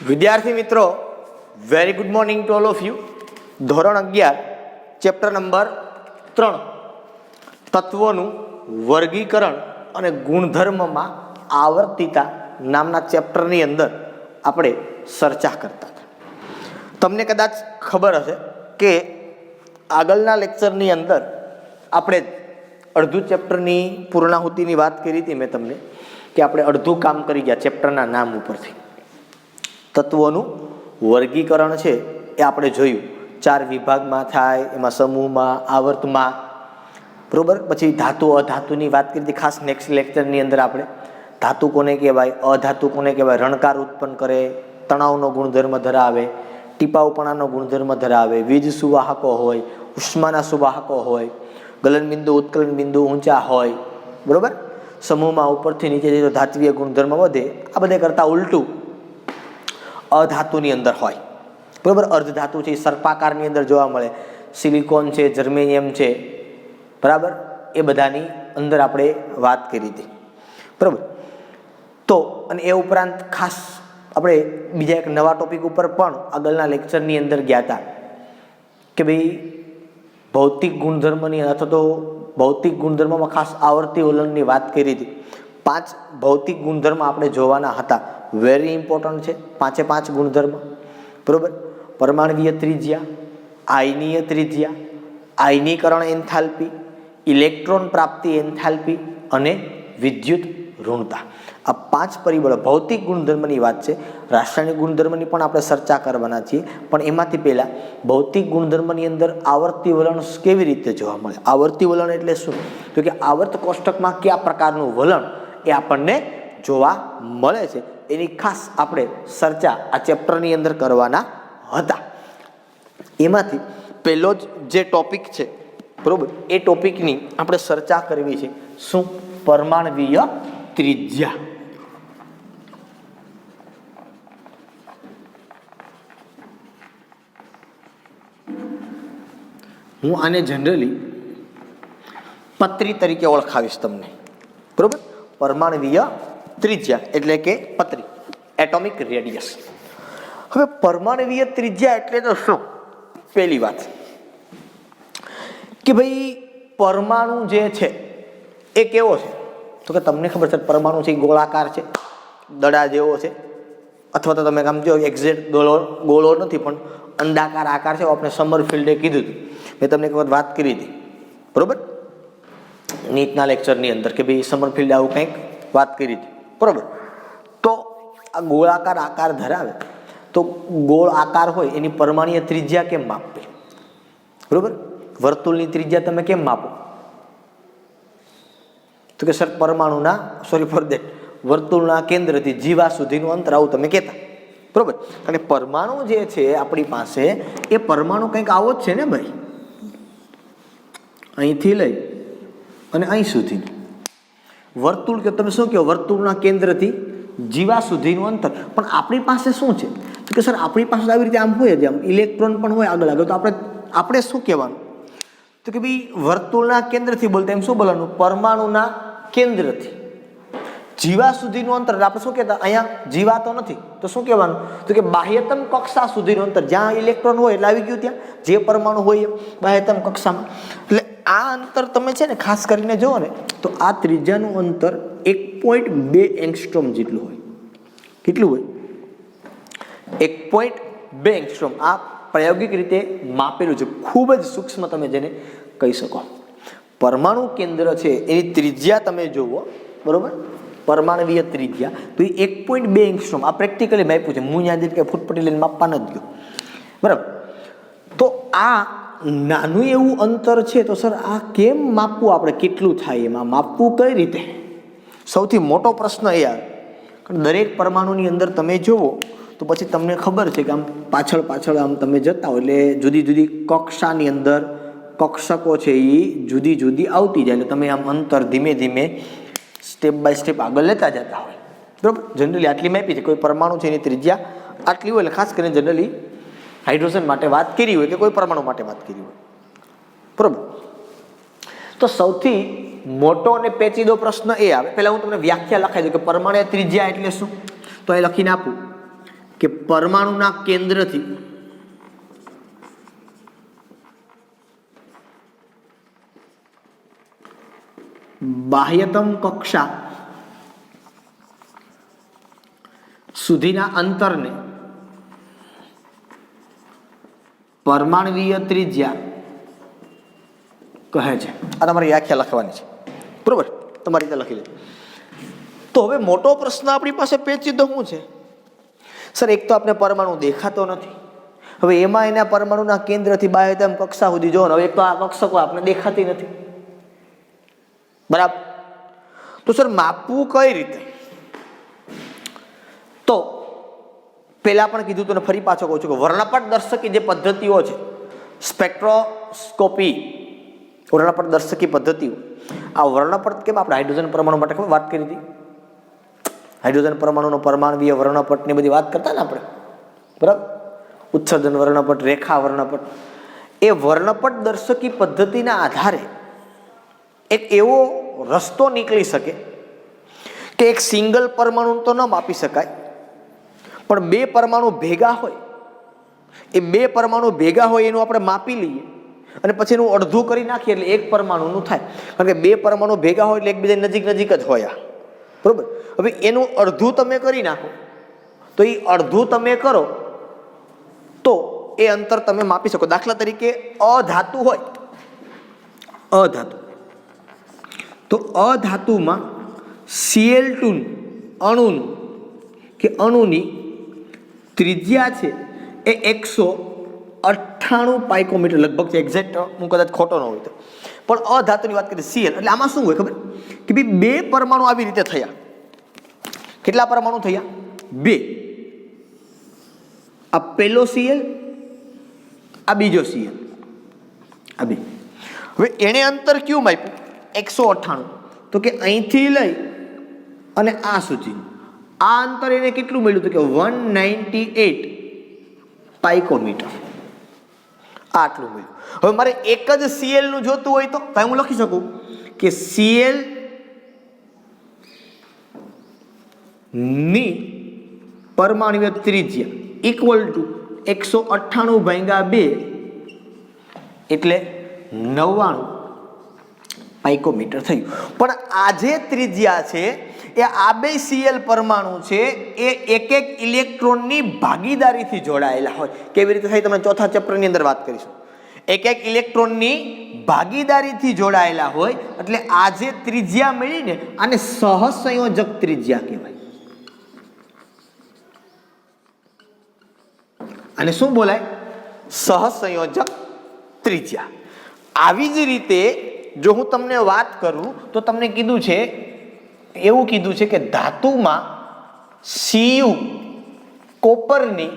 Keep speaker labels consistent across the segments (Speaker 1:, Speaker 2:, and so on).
Speaker 1: વિદ્યાર્થી મિત્રો, very good morning to all of you. ધોરણ 11 ચેપ્ટર નંબર 3 તત્વોનું વર્ગીકરણ અને ગુણધર્મમાં આવર્તિતા નામના ચેપ્ટરની અંદર આપણે ચર્ચા કરતા હતા. તમને કદાચ ખબર હશે કે આગળના લેક્ચરની અંદર આપણે અડધું ચેપ્ટરની પૂર્ણાહુતિની વાત કરી હતી મેં તમને, કે આપણે અડધું કામ કરી ગયા ચેપ્ટરના નામ ઉપરથી. તત્વોનું વર્ગીકરણ છે એ આપણે જોયું, 4 વિભાગમાં થાય, એમાં સમૂહમાં, આવર્તમાં, બરોબર. પછી ધાતુ અધાતુની વાત કરી હતી ખાસ નેક્સ્ટ લેક્ચરની અંદર. આપણે ધાતુ કોને કહેવાય, અધાતુ કોને કહેવાય, રણકાર ઉત્પન્ન કરે, તણાવનો ગુણધર્મ ધરાવે, ટીપાઉપણાનો ગુણધર્મ ધરાવે, વીજ સુવાહકો હોય, ઉષ્માના સુવાહકો હોય, ગલન બિંદુ ઉત્કલન બિંદુ ઊંચા હોય, બરોબર. સમૂહમાં ઉપરથી નીચે જઈ તો ધાત્વીય ગુણધર્મ વધે. આ બધે કરતાં ઉલટું અધાતુની અંદર હોય, બરોબર. અર્ધધાતુ છે એ સર્પાકારની અંદર જોવા મળે, સિલિકોન છે, જર્મેનિયમ છે, બરાબર. એ બધાની અંદર આપણે વાત કરી હતી, બરાબર. તો અને એ ઉપરાંત ખાસ આપણે બીજા એક નવા ટોપિક ઉપર પણ આગળના લેક્ચરની અંદર ગયા હતા કે ભાઈ ભૌતિક ગુણધર્મની અથવા તો ભૌતિક ગુણધર્મમાં ખાસ આવર્તી વલણની વાત કરી હતી. 5 ભૌતિક ગુણધર્મ આપણે જોવાના હતા, વેરી ઇમ્પોર્ટન્ટ છે. 5 ગુણધર્મ, બરોબર. પરમાણવીય ત્રિજ્યા, આયનીય ત્રિજ્યા, આયનીકરણ એન્થાલ્પી, ઇલેક્ટ્રોન પ્રાપ્તિ એન્થાલ્પી અને વિદ્યુત ઋણતા. આ 5 પરિબળો ભૌતિક ગુણધર્મની વાત છે. રાસાયણિક ગુણધર્મની પણ આપણે ચર્ચા કરવાના છીએ, પણ એમાંથી પહેલાં ભૌતિક ગુણધર્મની અંદર આવર્તી વલણ કેવી રીતે જોવા મળે. આવર્તી વલણ એટલે શું? તો કે આવર્ત કોષ્ટકમાં કયા પ્રકારનું વલણ એ આપણને જોવા મળે છે, એની ખાસ આપણે ચર્ચા આ ચેપ્ટરની અંદર કરવાના હતા. એમાંથી પહેલો જ જે ટોપિક છે, બરોબર, એ ટોપિકની આપણે ચર્ચા કરવી છે. શું? પરમાણવીય ત્રિજ્યા. હું આને જનરલી પત્રી તરીકે ઓળખાવીશ તમને, બરોબર. પરમાણવીય ત્રિજ્યા એટલે કે પત્રી, એટોમિક રેડિયસ. હવે પરમાણવીય ત્રિજ્યા એટલે તો શું? પહેલી વાત કે ભાઈ પરમાણુ જે છે એ કેવો છે? તો કે તમને ખબર છે પરમાણુ છે એ ગોળાકાર છે, દડા જેવો છે, અથવા તો તમે આમ જો એક્ઝેક્ટ ગોળો નથી પણ અંડાકાર આકાર છે. આપણે સમરફિલ્ડે કીધું હતું, મેં તમને એક વખત વાત કરી હતી, બરોબર, નીટના લેક્ચરની અંદર, કે ભાઈ સમરફિલ્ડ આવું કંઈક વાત કરી હતી, બરોબર. તો આ ગોળાકાર આકાર ધરાવે, તો ગોળ આકાર હોય એની પરમાણ્વીય ત્રિજ્યા કેમ માપવી, બરોબર? વર્તુળની ત્રિજ્યા તમે કેમ માપો? તો કે સર પરમાણુના વર્તુળના કેન્દ્રથી જીવા સુધીનું અંતર, આવું તમે કહેતા, બરોબર. અને પરમાણુ જે છે આપણી પાસે, એ પરમાણુ કંઈક આવો જ છે ને ભાઈ, અહીંથી લઈ અને અહીં સુધીનું વર્તુળ. કે તમે શું કહો? વર્તુળના કેન્દ્રથી જીવા સુધીનું અંતર. પણ આપણી પાસે શું છે? તો કે સર આપણી પાસે આવી રીતે આમ હોય જ, આમ ઇલેક્ટ્રોન પણ હોય આગળ આગળ. તો આપણે શું કહેવાનું? તો કે ભાઈ વર્તુળના કેન્દ્રથી બોલતા એમ શું બોલવાનું? પરમાણુના કેન્દ્રથી જીવા સુધીનું અંતર. આપણે શું કહેતા? અહીંયા જીવા તો નથી, તો શું કહેવાનું? તો કે બાહ્યતમ કક્ષા સુધીનું અંતર. જ્યાં ઇલેક્ટ્રોન હોય એટલે આવી ગયું, ત્યાં જે પરમાણુ હોય એ બાહ્યતમ કક્ષામાં. એટલે આ અંતર તમે છે ને ખાસ કરીને જુઓ ને, તો આ ત્રિજ્યાનું અંતર 1.2 એંગસ્ટ્રોમ જેટલું હોય. કેટલું હોય? 1.2 એંગસ્ટ્રોમ. આ પ્રાયોગિક રીતે માપેલું છે, ખૂબ જ સૂક્ષ્મ તમે જેને કહી શકો. પરમાણુ કેન્દ્ર છે એની ત્રિજ્યા તમે જુઓ, બરોબર, પરમાણવીય ત્રિજ્યા, તો એ 1.2 એંગસ્ટ્રોમ. આ પ્રેક્ટિકલી માપ્યું છે, હું ત્યાં કે ફૂટપટ્ટી લઈને માપવા નથી ગયો, બરાબર. તો આ નાનું એવું અંતર છે, તો સર આ કેમ માપવું? આપણે કેટલું થાય એમાં માપવું કઈ રીતે? સૌથી મોટો પ્રશ્ન એ આવે. કારણ દરેક પરમાણુની અંદર તમે જુઓ તો પછી તમને ખબર છે કે આમ પાછળ આમ તમે જતા હો એટલે જુદી જુદી કક્ષાની અંદર કક્ષકો છે એ જુદી જુદી આવતી જાય. એટલે તમે આમ અંતર ધીમે ધીમે સ્ટેપ બાય સ્ટેપ આગળ લેતા જતા હોય, બરાબર. જનરલી આટલી માપી છે, કોઈ પરમાણુ છે એની ત્રિજ્યા આટલી હોય. એટલે ખાસ કરીને જનરલી હાઇડ્રોજન માટે વાત કરી હોય કે કોઈ પરમાણુ માટે વાત કરી હોય, બરાબર. તો સૌથી મોટો અને પેચીદો પ્રશ્ન એ આવે. પહેલા હું તમને વ્યાખ્યા લખાઈ દઉં કે પરમાણુ ત્રિજ્યા એટલે શું. તો એ લખીને આપું કે પરમાણુના કેન્દ્રથી બાહ્યતમ કક્ષા સુધીના અંતરને પરમાણવીય ત્રિજ્યા કહે છે. આ તમારી વ્યાખ્યા લખવાની છે, બરોબર? તમારી રીતે લખી લે. તો હવે મોટો પ્રશ્ન આપણી પાસે પેચીદો શું છે? સર, એક તો આપણે પરમાણુ દેખાતો નથી, હવે એમાં એના પરમાણુના કેન્દ્રથી બાહ્યતમ કક્ષા સુધી જોવો. હવે એક તો આ કક્ષકો આપણે દેખાતી નથી, બરાબર? તો સર માપવું કઈ રીતે? તો પહેલા પણ કીધું તો ફરી પાછો કહું છું કે વર્ણપટ દર્શકી જે પદ્ધતિઓ છે, સ્પેક્ટ્રોસ્કોપી, વર્ણપટ દર્શકી પદ્ધતિઓ, આ વર્ણપટ કેમ આપણે હાઇડ્રોજન પરમાણુ માટે ખબર વાત કરી હતી? હાઇડ્રોજન પરમાણુનો પરમાણવીય વર્ણપટની બધી વાત કરતા ને આપણે, બરાબર? ઉત્સર્જન વર્ણપટ, રેખા વર્ણપટ. એ વર્ણપટ દર્શકી પદ્ધતિના આધારે એક એવો રસ્તો નીકળી શકે કે એક સિંગલ પરમાણુ તો ન માપી શકાય, પણ બે પરમાણુ ભેગા હોય, એ બે પરમાણુ ભેગા હોય એનું આપણે માપી લઈએ અને પછી એનું અડધું કરી નાખીએ એટલે એક પરમાણુનું થાય. કારણ કે બે પરમાણુ ભેગા હોય એટલે એકબીજા નજીક નજીક જ હોય, બરોબર? હવે એનું અડધું તમે કરી નાખો તો એ અડધું તમે કરો તો એ અંતર તમે માપી શકો. દાખલા તરીકે અધાતુ હોય, અધાતુ, તો અધાતુમાં Cl2 અણુનું કે અણુની ત્રિજ્યા છે એ 198 પાઇકોમીટર લગભગ છે. એક્ઝેક્ટ હું કદાચ ખોટો ન હોય તો, પણ અધાતુની વાત કરીએ Cl એટલે આમાં શું હોય ખબર કે ભાઈ બે પરમાણુ આવી રીતે થયા. કેટલા પરમાણુ થયા? બે. આ પહેલો Cl, આ બીજો Cl, આ બે. હવે એણે અંતર કયું માપ્યું? 198. તો કે અહીંથી લઈ અને આ સુધી આ અંતર એને કેટલું મળ્યું? તો કે 198 પાઇકોમીટર. આટલું મળ્યું. હવે મારે એક જ Cl નું જોતું હોય તો હું લખી શકું કે Cl ની પરમાણુય ત્રિજ્યા ઇક્વલ ટુ 198 ભાગ્યા 2 એટલે 99 પાઇકોમીટર થયું. પણ આ જે ત્રિજ્યા છે એ આ બે Cl પરમાણુ છે એ એક એક ઇલેક્ટ્રોનની ભાગીદારીથી જોડાયેલા હોય. કેવી રીતે થાય તમને ચોથા ચેપ્ટરની અંદર વાત કરીશું. એક એક ઇલેક્ટ્રોનની ભાગીદારીથી જોડાયેલા હોય એટલે આ જે ત્રિજ્યા મળી ને આને સહસંયોજક ત્રિજ્યા કહેવાય. અને શું બોલાય? સહસંયોજક ત્રિજ્યા. આવી જ રીતે જો હું તમને વાત કરું તો તમને કીધું છે, એવું કીધું છે કે ધાતુમાં Cu કોપરની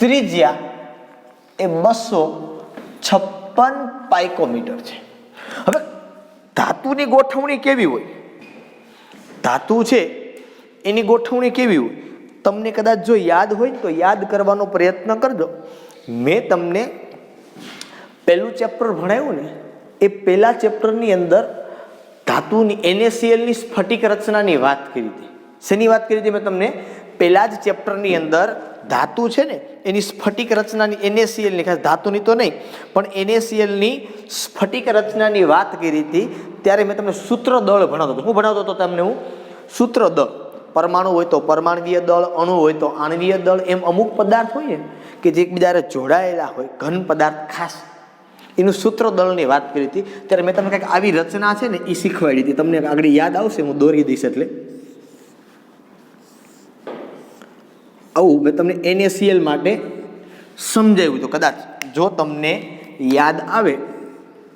Speaker 1: ત્રિજ્યા એ 256 પાઇકોમીટર છે. હવે ધાતુની ગોઠવણી કેવી હોય? ધાતુ છે એની ગોઠવણી કેવી હોય? તમને કદાચ જો યાદ હોય ને તો યાદ કરવાનો પ્રયત્ન કરજો. મેં તમને પહેલું ચેપ્ટર ભણાવ્યું ને એ પહેલા ચેપ્ટરની અંદર ધાતુની NaCl ની સ્ફટિક રચનાની વાત કરી હતી. શેની વાત કરી હતી મેં તમને? પહેલા જ ચેપ્ટરની અંદર ધાતુ છે ને એની સ્ફટિક રચનાની, NaCl ની, ખાસ ધાતુની તો નહીં પણ NaCl ની સ્ફટિક રચનાની વાત કરી હતી. ત્યારે મેં તમને સૂત્ર દળ ભણાવતો હતો. હું ભણાવતો હતો તમને? હું સૂત્ર દળ. પરમાણુ હોય તો પરમાણવીય દળ, અણુ હોય તો આણવીય દળ, એમ અમુક પદાર્થ હોય ને કે જે એકબીજા જોડાયેલા હોય, ઘન પદાર્થ ખાસ, એનું સૂત્ર દળની વાત કરી હતી. ત્યારે મેં તમને કંઈક આવી રચના છે ને એ શીખવાડી હતી. તમને આગળ યાદ આવશે, હું દોરી દઈશ. એટલે આવું મેં તમને NaCl માટે સમજાવ્યું હતું. કદાચ જો તમને યાદ આવે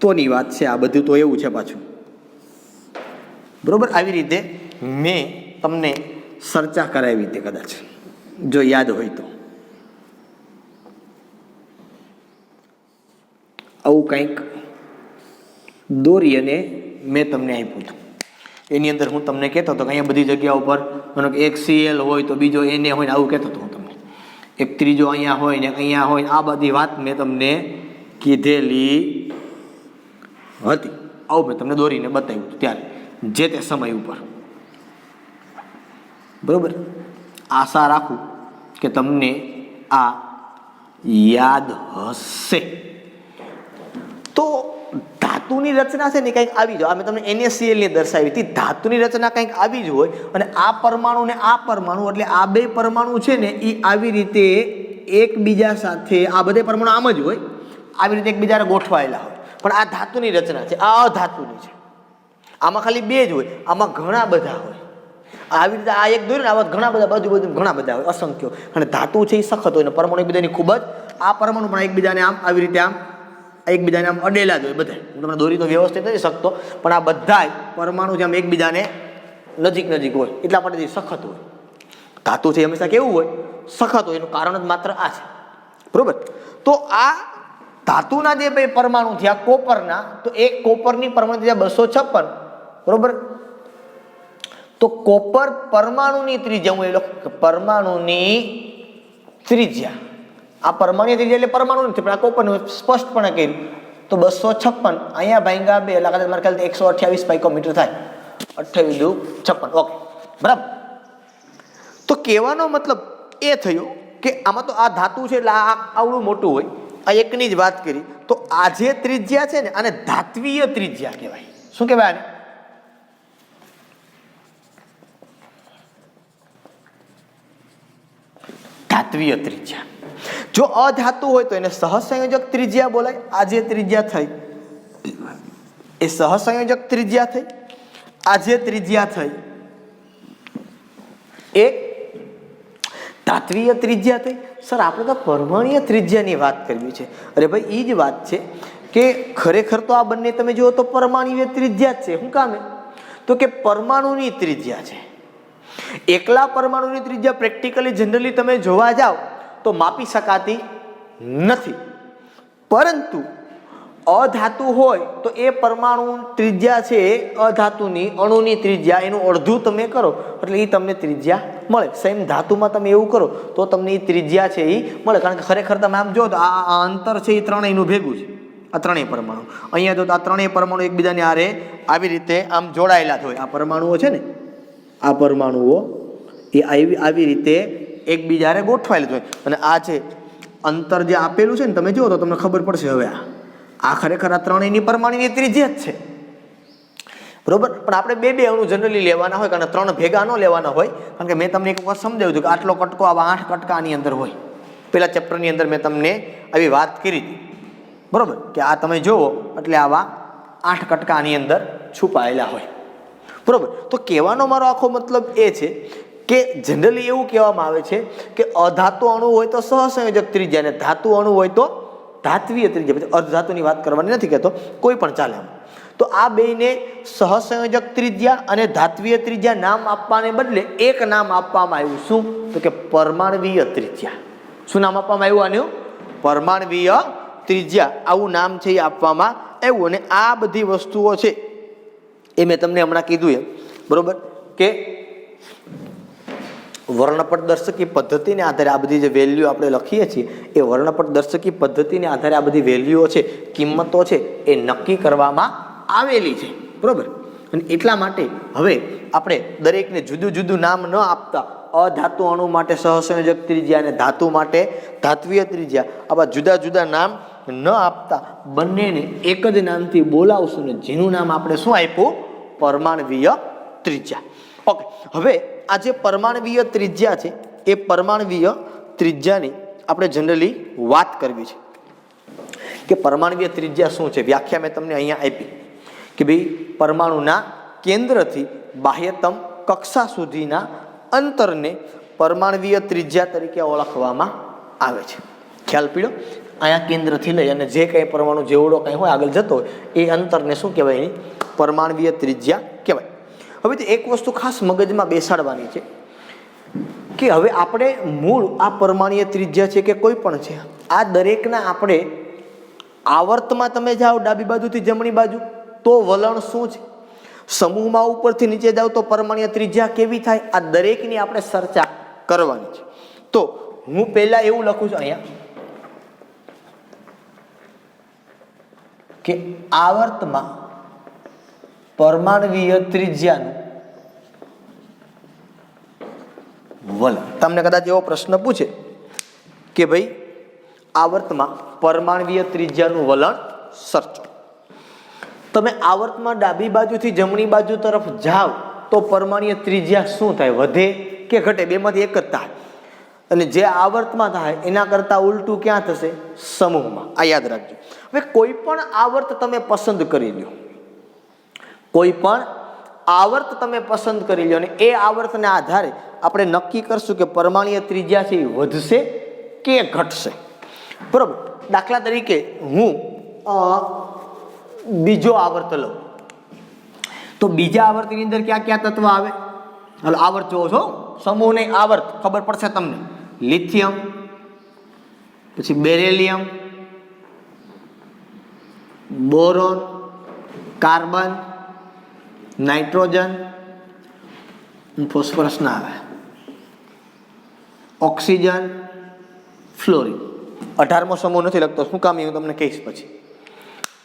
Speaker 1: તોની વાત છે. આ બધું તો એવું છે પાછું, બરોબર? આવી રીતે મેં તમને ચર્ચા કરાવી હતી, કદાચ જો યાદ હોય તો. આવું કંઈક દોરી અને મેં તમને આપ્યું હતું. એની અંદર હું તમને કહેતો હતો કે અહીંયા બધી જગ્યા ઉપર માનો કે એક Cl હોય તો બીજો Na હોય ને આવું કહેતો હતો હું તમને. એક ત્રીજો અહીંયા હોય ને અહીંયા હોય, આ બધી વાત મેં તમને કીધેલી હતી. આવું મેં તમને દોરીને બતાવ્યું હતું ત્યારે, જે તે સમય ઉપર, બરોબર? આશા રાખું કે તમને આ યાદ હશે. તો ધાતુની રચના છે ને કંઈક આવી જ હોય. મેં તમને NaCl ની દર્શાવી હતી. ધાતુની રચના કંઈક આવી જ હોય અને આ પરમાણુ ને આ પરમાણુ એટલે આ બે પરમાણુ છે ને એ આવી રીતે એકબીજા સાથે, આ બધે પરમાણુ આમ જ હોય, આવી રીતે એકબીજાને ગોઠવાયેલા હોય. પણ આ ધાતુની રચના છે, આ અધાતુની છે. આમાં ખાલી બે જ હોય, આમાં ઘણા બધા હોય. આવી રીતે આ એક દોર્યું ને આવા ઘણા બધા, બાજુ બાજુ ઘણા બધા હોય, અસંખ્ય. અને ધાતુ છે એ સખત હોય ને પરમાણુ એકબીજાની ખૂબ જ, આ પરમાણુ પણ એકબીજાને આમ આવી રીતે આમ એકબીજાને આમ અડેલા જ હોય બધા. હું તમને દોરી તો વ્યવસ્થિત નથી શકતો, પણ આ બધાય પરમાણુ જેમ એકબીજાને નજીક નજીક હોય, એટલા માટે સખત હોય. ધાતુ છે હંમેશા કેવું હોય? સખત હોય. એનું કારણ જ માત્ર આ છે, બરોબર? તો આ ધાતુના જે બે પરમાણુ થયા કોપરના, તો એક કોપરની પરમાણુ થયા 256, બરોબર? તો કોપર પરમાણુની ત્રિજ્યા, હું એ લખું પરમાણુની ત્રિજ્યા, આ પરમાણુ ત્રિજ્યા એટલે પરમાણુ નથી, પણ આ કોપરનું સ્પષ્ટપણે કર્યું તો 256. અહીંયા ભાંગ્યા 2 એટલે મારા ખ્યાલથી 128 પાઇકોમીટર થાય. 28 દુ 56. ઓકે, બરાબર. તો કહેવાનો મતલબ એ થયો કે આમાં તો આ ધાતુ છે એટલે આ આવડું મોટું હોય. આ એકની જ વાત કરી. તો આ જે ત્રિજ્યા છે ને આને ધાત્વીય ત્રિજ્યા કહેવાય. શું કહેવાય આને? ધાત્વીય ત્રિજ્યા. જો અધાતુ હોય તો એને સહસંયોજક ત્રિજ્યા બોલાય. આ જે ત્રિજ્યા થઈ એ સહસંયોજક ત્રિજ્યા થઈ. આ જે ત્રિજ્યા થઈ એ ધાત્વીય ત્રિજ્યા થઈ. સર આપણે તો પરમાણ્વીય ત્રિજ્યાની વાત કરવી છે. અરે ભાઈ એ જ વાત છે કે ખરેખર તો આ બંને તમે જુઓ તો પરમાણ્વીય ત્રિજ્યા જ છે. શું કામે? તો કે પરમાણુની ત્રિજ્યા છે. એકલા પરમાણુની ત્રિજ્યા પ્રેક્ટિકલી જનરલી તમે જોવા જાઓ તો માપી શકાતી નથી. પરંતુ અધાતુ હોય તો એ પરમાણુ ત્રિજ્યા છે અધાતુની, અણુની ત્રિજ્યા એનું અડધું તમે કરો એટલે એ તમને ત્રિજ્યા મળે. સેમ ધાતુમાં તમે એવું કરો તો તમને એ ત્રિજ્યા છે એ મળે. કારણ કે ખરેખર તમે આમ જો તો આ અંતર છે એ ત્રણેયનું ભેગું છે. આ ત્રણેય પરમાણુ અહીંયા જો આ ત્રણેય પરમાણુ એકબીજાની હારે આવી રીતે આમ જોડાયેલા જ હોય. આ પરમાણુઓ છે ને, આ પરમાણુઓ એ આવી રીતે એકબીજા હારે ગોઠવાયેલા જ હોય. અને આ છે અંતર જે આપેલું છે ને, તમે જુઓ તો તમને ખબર પડશે. હવે આ ખરેખર આ ત્રણેયની પરમાણુની ત્રિજ્યા જ છે, બરોબર? પણ આપણે બે બે અણુ જનરલી લેવાના હોય, કારણ ત્રણ ભેગા ન લેવાના હોય. કારણ કે મેં તમને એક વખત સમજાવ્યું હતું કે આટલો કટકો આવા 8 કટકા આની અંદર હોય. પેલા ચેપ્ટરની અંદર મેં તમને આવી વાત કરી હતી, બરોબર? કે આ તમે જુઓ એટલે આવા 8 કટકા આની અંદર છુપાયેલા હોય, બરોબર? તો કહેવાનો મારો આખો મતલબ એ છે કે જનરલી એવું કહેવામાં આવે છે કે અધાતુ અણુ હોય તો સહસંયોજક ત્રિજ્યા અને ધાતુ અણુ હોય તો ધાત્વીય ત્રિજ્યા. અર્ધધાતુની વાત કરવાની નથી કહેતો, કોઈ પણ ચાલે. તો આ બેને સહસંયોજક ત્રિજ્યા અને ધાત્વીય ત્રિજ્યા નામ આપવાને બદલે એક નામ આપવામાં આવ્યું. શું? તો કે પરમાણ્વીય ત્રિજ્યા. શું નામ આપવામાં આવ્યું આનું? પરમાણ્વીય ત્રિજ્યા. આવું નામ છે એ આપવામાં આવ્યું. અને આ બધી વસ્તુઓ છે એ મેં તમને હમણાં કીધું એમ, બરોબર? કે વર્ણપટ દર્શકી પદ્ધતિને આધારે આ બધી જે વેલ્યુ આપણે લખીએ છીએ એ વર્ણપટ દર્શકી પદ્ધતિને આધારે આ બધી વેલ્યુઓ છે, કિંમતો છે એ નક્કી કરવામાં આવેલી છે, બરોબર? અને એટલા માટે હવે આપણે દરેકને જુદું જુદું નામ ન આપતા, અધાતુ અણુ માટે સહસંયોજક ત્રિજ્યા અને ધાતુ માટે ધાત્વીય ત્રિજ્યા, આવા જુદા જુદા નામ ન આપતા બંનેને એક જ નામથી બોલાવશું ને જેનું નામ આપણે શું આપ્યું? પરમાણ્વીય ત્રિજ્યા. ઓકે, હવે આ જે પરમાણ્વીય ત્રિજ્યા છે એ પરમાણ્વીય ત્રિજ્યાની આપણે જનરલી વાત કરવી છે કે પરમાણ્વીય ત્રિજ્યા શું છે. વ્યાખ્યા મેં તમને અહીંયા આપી કે ભાઈ પરમાણુના કેન્દ્રથી બાહ્યતમ કક્ષા સુધીના અંતરને પરમાણ્વીય ત્રિજ્યા તરીકે ઓળખવામાં આવે છે. ખ્યાલ પીડો? અહીંયા કેન્દ્રથી લઈ અને જે કંઈ પરમાણુ જેવડો કંઈ હોય આગળ જતો હોય એ અંતરને શું કહેવાય? એની પરમાણ્વીય ત્રિજ્યા કહેવાય. હવે એક વસ્તુ ખાસ મગજમાં બેસાડવાની છે કે હવે આપણે મૂળ આ પરમાણ્વીય ત્રિજ્યા છે કે કોઈ પણ છે, આ દરેકના આપણે આવર્તમાં તમે જાઓ ડાબી બાજુથી જમણી બાજુ તો વલણ શું છે, સમૂહમાં ઉપરથી નીચે જાઓ તો પરમાણ્વીય ત્રિજ્યા કેવી થાય, આ દરેકની આપણે ચર્ચા કરવાની છે. તો હું પહેલા એવું લખું છું અહીંયા કે આવર્તમાં પરમાણ્વીય ત્રિજ્યાનું વલણ. તમને કદાચ એવો પ્રશ્ન પૂછે કે ભાઈ આવર્તમાં પરમાણ્વીય ત્રિજ્યાનું વલણ સર્ચો. તમે આવર્તમાં ડાબી બાજુથી જમણી બાજુ તરફ જાઓ તો પરમાણ્વીય ત્રિજ્યા શું થાય? વધે કે ઘટે? બેમાંથી એક જ થાય. અને જે આવર્તમાં થાય એના કરતાં ઉલટું ક્યાં થશે? સમૂહમાં. આ યાદ રાખજો. હવે કોઈ પણ આવર્ત તમે પસંદ કરી લો, કોઈ પણ આવર્ત તમે પસંદ કરી લો અને એ આવર્તના આધારે આપણે નક્કી કરશું કે પરમાણ્વીય ત્રિજ્યા છે એ વધશે કે ઘટશે. બરોબર. દાખલા તરીકે હું બીજો આવર્ત લઉં તો બીજા આવર્તની અંદર ક્યાં ક્યાં તત્વ આવે? હાલો આવર્ત જોવો છો, સમૂહ નહીં આવર્ત, ખબર પડશે તમને. લિથિયમ, પછી beryllium, boron, carbon, nitrogen, phosphorus ના આવે, ઓક્સિજન, ફ્લોરિન. 18મો સમૂહ નથી લખતો, શું કામ એ હું તમને કહીશ પછી.